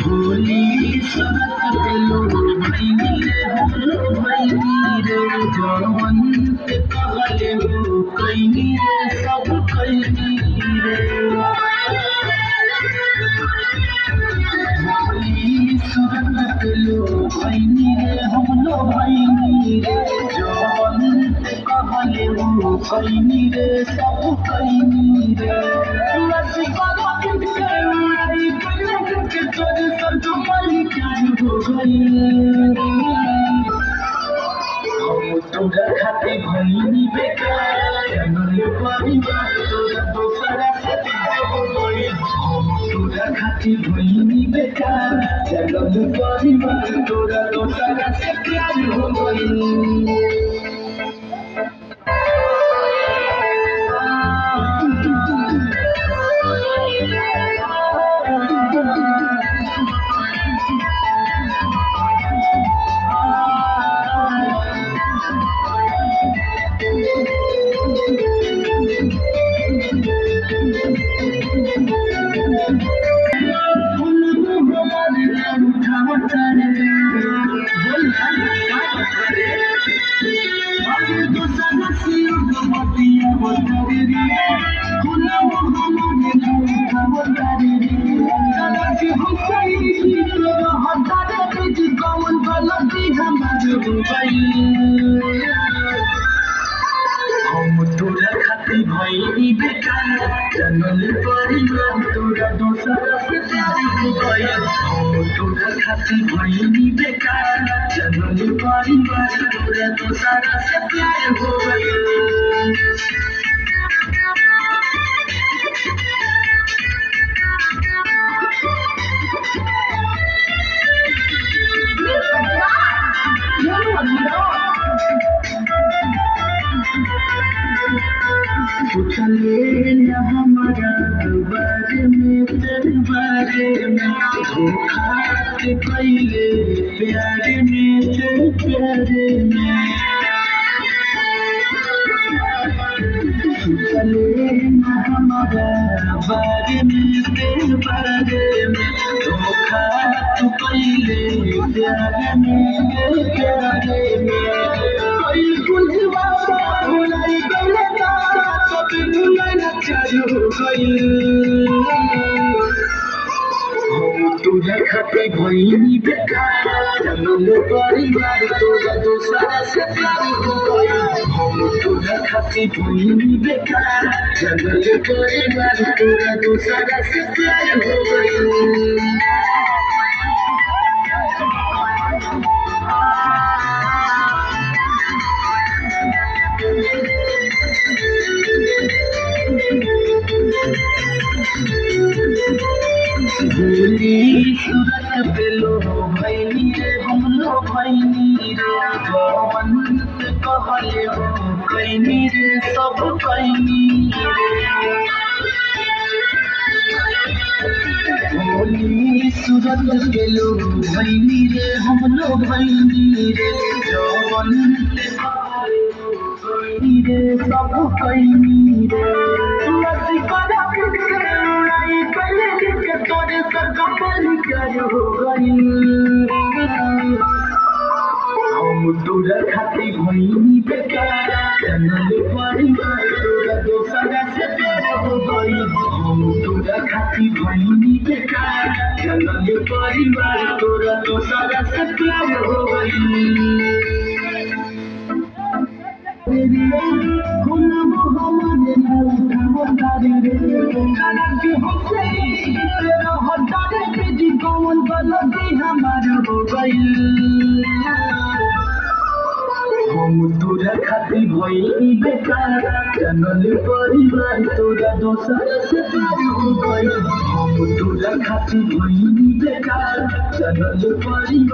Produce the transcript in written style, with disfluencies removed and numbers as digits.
भोली सनत पेलो भैनी रे भैनी रे जवन कहले हो कैनी रे सब कैनी रे भोली सनत पेलो भैनी रे हमलो भैनी रे जवन कहले हो कैनी रे सब कैनी रे तोरा खातिर भइनी बेकार जनले परिवार तोरा दोसरा से हो गई तोरा खातिर भइनी बेकार जनले परिवार तोरा दोसरा से प्यार हो गई हम तोरा खातिर भइनी बेकार जनले परिवार तोरा दोसरा से प्यार हो गई हम तोरा खातिर भइनी बेकार जनले परिवार तोरा दोसरा से प्यार हो गई पूछले न हमारा बारे में तेरे बारे में धोखा के पहले प्यारे में तेरे प्यारे में पूछले न हमारा बारे में तेरे बारे में धोखा के पहले प्यारे में तेरे प्यारे में कोई कुछ बात भुलाई गई तोरा खातिर भइनी बेकार जनले परिवार तोरा दोसरा से प्यार हो गई हम तोरा खातिर भइनी बेकार जनले परिवार तोरा दोसरा से प्यार हो गई भोली सूरत पेलो भैनी रे हमलो भैनी रे जवन कहले हो कैनी रे सब कैनी रे भोली सूरत पेलो भैनी रे हमलो भैनी रे जवन कहले हो कैनी रे सब कैनी रे हम तोरा खातिर भइनी बेकार जनले परिवार तोरा दोसरा से प्यार हो गई हम तोरा खातिर भइनी बेकार जनले परिवार तोरा दोसरा से प्यार हो गई हम तोरा खातिर भइनी बेकार जनले परिवार तोरा दोसरा से प्यार हो गई हम तोरा खातिर भइनी बेकार जनले परिवार